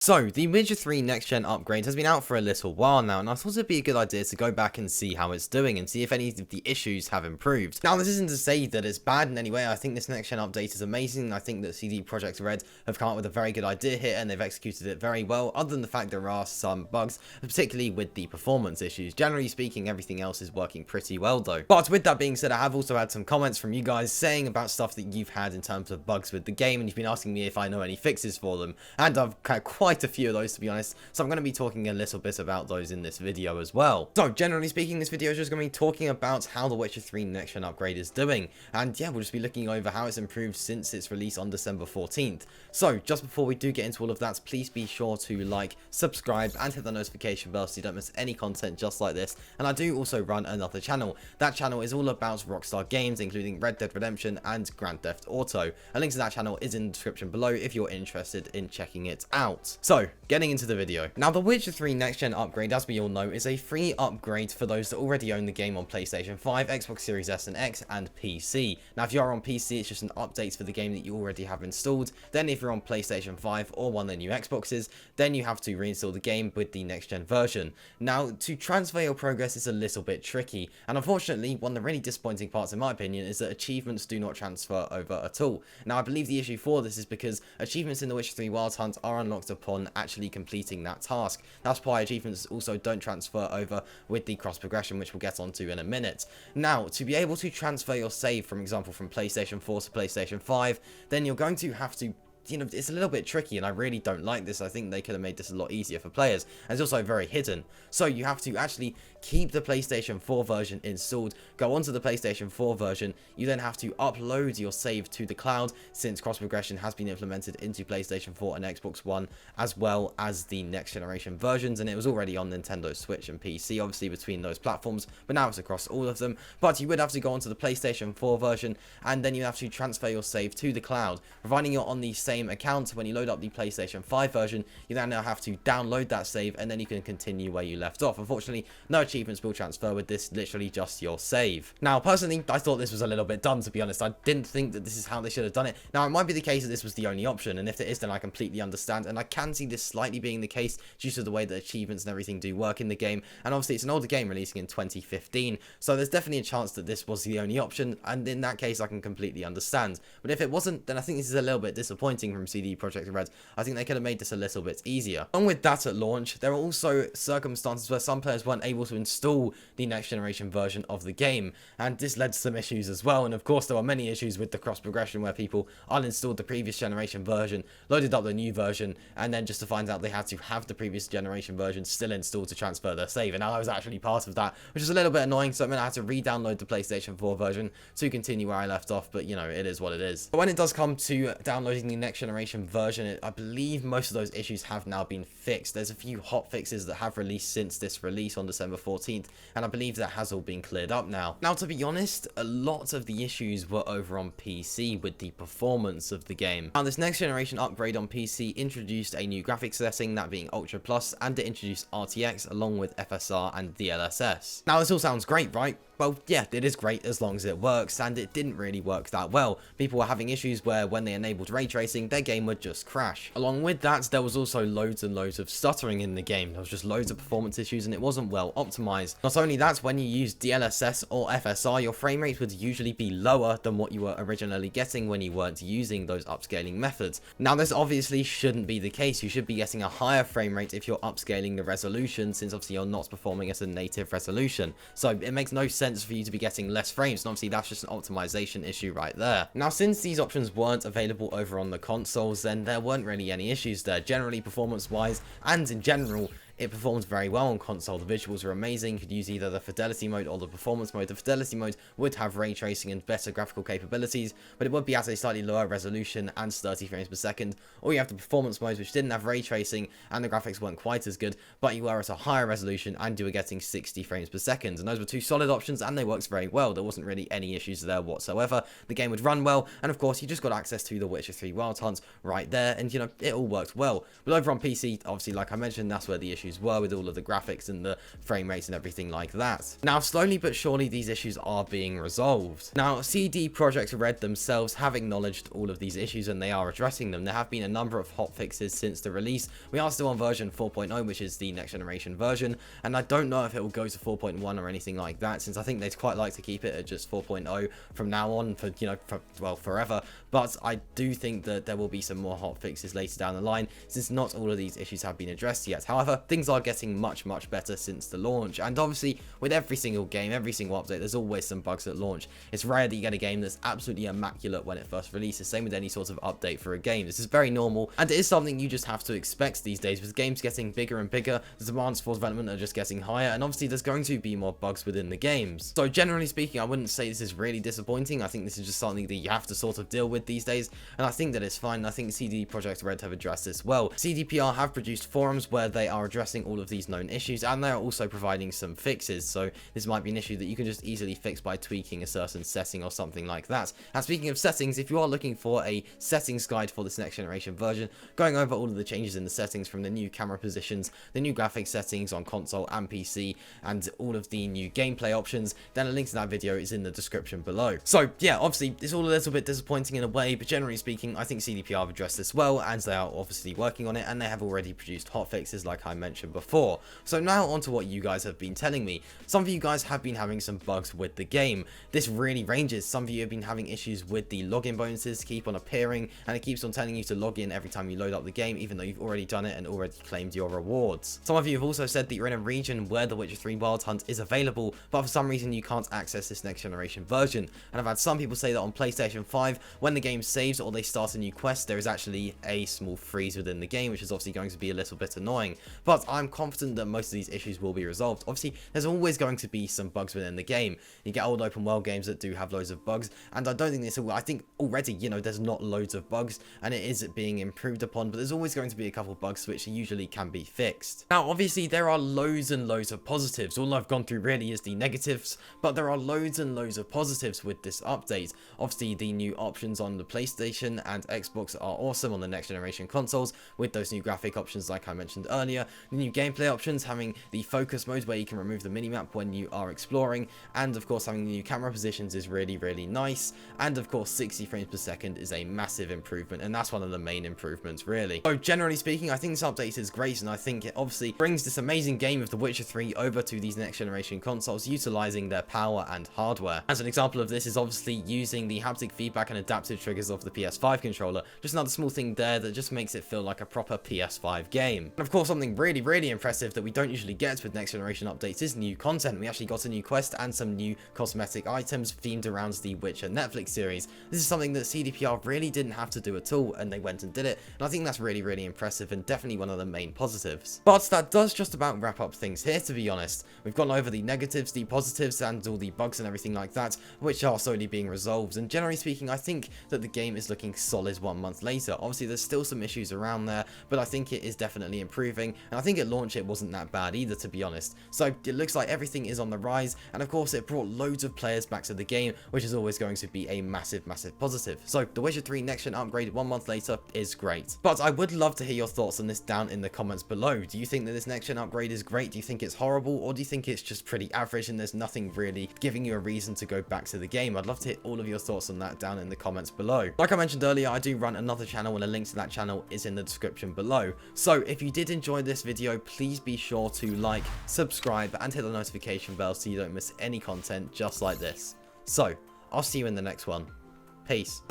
So, the Witcher 3 Next Gen upgrade has been out for a little while now, and I thought it'd be a good idea to go back and see how it's doing and see if any of the issues have improved. Now, this isn't to say that it's bad in any way. I think this Next Gen update is amazing. I think that CD Projekt Red have come up with a very good idea here and they've executed it very well, other than the fact there are some bugs, particularly with the performance issues. Generally speaking, everything else is working pretty well though. But with that being said, I have also had some comments from you guys saying about stuff that you've had in terms of bugs with the game, and you've been asking me if I know any fixes for them, and I've had quite a few of those, to be honest, so I'm going to be talking a little bit about those in this video as well. So generally speaking, this video is just going to be talking about how the Witcher 3 Next Gen upgrade is doing, and yeah, we'll just be looking over how it's improved since its release on December 14th. So just before we do get into all of that, please be sure to like, subscribe, and hit the notification bell so you don't miss any content just like this. And I do also run another channel. That channel is all about Rockstar games, including Red Dead Redemption and Grand Theft Auto. A link to that channel is in the description below if you're interested in checking it out. So getting into the video. Now, the Witcher 3 Next Gen upgrade, as we all know, is a free upgrade for those that already own the game on PlayStation 5, Xbox Series S and X, and PC. Now, if you are on PC, it's just an update for the game that you already have installed. Then if you're on PlayStation 5 or one of the new Xboxes, then you have to reinstall the game with the Next Gen version. Now, to transfer your progress is a little bit tricky, and unfortunately, one of the really disappointing parts in my opinion is that achievements do not transfer over at all. Now, I believe the issue for this is because achievements in The Witcher 3 Wild Hunt are unlocked upon actually completing that task. That's why achievements also don't transfer over with the cross progression, which we'll get onto in a minute. Now, to be able to transfer your save, for example, from PlayStation 4 to PlayStation 5, then you're going to have to, you know, it's a little bit tricky, and I really don't like this. I think they could have made this a lot easier for players, and it's also very hidden. So you have to actually keep the PlayStation 4 version installed, go onto the PlayStation 4 version, you then have to upload your save to the cloud, since cross progression has been implemented into PlayStation 4 and Xbox One, as well as the next generation versions, and it was already on Nintendo Switch and PC, obviously between those platforms, but now it's across all of them. But you would have to go onto the PlayStation 4 version, and then you have to transfer your save to the cloud, providing you're on the same account. When you load up the PlayStation 5 version, you then now have to download that save, and then you can continue where you left off. Unfortunately, no achievements will transfer with this, literally just your save. Now, personally, I thought this was a little bit dumb, to be honest. I didn't think that this is how they should have done it. Now, it might be the case that this was the only option, and if it is, then I completely understand, and I can see this slightly being the case due to the way that achievements and everything do work in the game, and obviously it's an older game releasing in 2015, so there's definitely a chance that this was the only option, and in that case, I can completely understand. But if it wasn't, then I think this is a little bit disappointing from CD Projekt Red. I think they could have made this a little bit easier. Along with that, at launch, there are also circumstances where some players weren't able to install the next generation version of the game, and this led to some issues as well. And of course, there were many issues with the cross progression where people uninstalled the previous generation version, loaded up the new version, and then just to find out they had to have the previous generation version still installed to transfer their save. And I was actually part of that, which is a little bit annoying, so I mean I had to re-download the PlayStation 4 version to continue where I left off, but you know, it is what it is. But when it does come to downloading the next generation version, I believe most of those issues have now been fixed. There's a few hot fixes that have released since this release on December 14th, and I believe that has all been cleared up now. Now, to be honest, a lot of the issues were over on PC with the performance of the game. Now, this next generation upgrade on PC introduced a new graphics setting, that being Ultra Plus, and it introduced RTX along with FSR and DLSS. Now, this all sounds great, right? Well, yeah, it is great as long as it works, and it didn't really work that well. People were having issues where when they enabled ray tracing, their game would just crash. Along with that, there was also loads and loads of stuttering in the game. There was just loads of performance issues, and it wasn't well optimized. Not only that, when you use DLSS or FSR, your frame rates would usually be lower than what you were originally getting when you weren't using those upscaling methods. Now, this obviously shouldn't be the case. You should be getting a higher frame rate if you're upscaling the resolution, since obviously you're not performing at a native resolution. So it makes no sense for you to be getting less frames, and obviously that's just an optimization issue right there. Now, since these options weren't available over on the consoles, then there weren't really any issues there. Generally, performance wise and in general, it performs very well on console. The visuals are amazing. You could use either the fidelity mode or the performance mode. The fidelity mode would have ray tracing and better graphical capabilities, but it would be at a slightly lower resolution and 30 frames per second. Or you have the performance mode, which didn't have ray tracing and the graphics weren't quite as good, but you were at a higher resolution and you were getting 60 frames per second. And those were two solid options, and they worked very well. There wasn't really any issues there whatsoever. The game would run well, and of course, you just got access to the Witcher 3 Wild Hunt right there, and you know, it all worked well. But over on PC, obviously, like I mentioned, that's where the issues issues were with all of the graphics and the frame rates and everything like that. Now, slowly but surely, these issues are being resolved. Now, CD Projekt Red themselves have acknowledged all of these issues and they are addressing them. There have been a number of hotfixes since the release. We are still on version 4.0, which is the next generation version, and I don't know if it will go to 4.1 or anything like that, since I think they'd quite like to keep it at just 4.0 from now on for, you know, well, forever. But I do think that there will be some more hotfixes later down the line, since not all of these issues have been addressed yet. However, things are getting much better since the launch, and obviously with every single game, every single update, there's always some bugs at launch. It's rare that you get a game that's absolutely immaculate when it first releases. Same with any sort of update for a game. This is very normal, and it is something you just have to expect these days. With games getting bigger and bigger, the demands for development are just getting higher, and obviously there's going to be more bugs within the games. So generally speaking, I wouldn't say this is really disappointing. I think this is just something that you have to sort of deal with these days, and I think that it's fine. I think CD Projekt Red have addressed this well. CDPR have produced forums where they are addressing all of these known issues, and they're also providing some fixes. So this might be an issue that you can just easily fix by tweaking a certain setting or something like that. And speaking of settings, if you are looking for a settings guide for this next generation version, going over all of the changes in the settings from the new camera positions, the new graphics settings on console and PC, and all of the new gameplay options, then a link to that video is in the description below. So yeah, obviously it's all a little bit disappointing in a way, but generally speaking, I think CDPR have addressed this well, and they are obviously working on it, and they have already produced hotfixes like I mentioned before. So now on to what you guys have been telling me. Some of you guys have been having some bugs with the game. This really ranges. Some of you have been having issues with the login bonuses keep on appearing, and it keeps on telling you to log in every time you load up the game, even though you've already done it and already claimed your rewards. Some of you have also said that you're in a region where The Witcher 3 Wild Hunt is available, but for some reason you can't access this next generation version. And I've had some people say that on PlayStation 5, when the game saves or they start a new quest, there is actually a small freeze within the game, which is obviously going to be a little bit annoying. But I'm confident that most of these issues will be resolved. Obviously, there's always going to be some bugs within the game. You get old open world games that do have loads of bugs, and I don't think this will, I think already, you know, there's not loads of bugs, and it is being improved upon, but there's always going to be a couple of bugs which usually can be fixed. Now, obviously, there are loads and loads of positives. All I've gone through really is the negatives, but there are loads and loads of positives with this update. Obviously, the new options on the PlayStation and Xbox are awesome on the next generation consoles, with those new graphic options like I mentioned earlier. The new gameplay options, having the focus mode where you can remove the minimap when you are exploring, and of course having the new camera positions is really nice, and of course 60 frames per second is a massive improvement, and that's one of the main improvements really. So generally speaking, I think this update is great, and I think it obviously brings this amazing game of The Witcher 3 over to these next generation consoles, utilizing their power and hardware. As an example of this is obviously using the haptic feedback and adaptive triggers of the PS5 controller. Just another small thing there that just makes it feel like a proper PS5 game. And of course, something really impressive that we don't usually get with next generation updates is new content. We actually got a new quest and some new cosmetic items themed around the Witcher Netflix series. This is something that CDPR really didn't have to do at all, and they went and did it, and I think that's really impressive and definitely one of the main positives. But that does just about wrap up things here, to be honest. We've gone over the negatives, the positives, and all the bugs and everything like that, which are slowly being resolved, and generally speaking, I think that the game is looking solid 1 month later. Obviously, there's still some issues around there, but I think it is definitely improving, and I think at launch it wasn't that bad either, to be honest. So it looks like everything is on the rise, and of course it brought loads of players back to the game, which is always going to be a massive positive. So The Witcher 3 next gen upgrade 1 month later is great. But I would love to hear your thoughts on this down in the comments below. Do you think that this next gen upgrade is great? Do you think it's horrible, or do you think it's just pretty average and there's nothing really giving you a reason to go back to the game? I'd love to hear all of your thoughts on that down in the comments below. Like I mentioned earlier, I do run another channel, and a link to that channel is in the description below. So if you did enjoy this video, please be sure to like, subscribe, and hit the notification bell so you don't miss any content just like this. So I'll see you in the next one. Peace.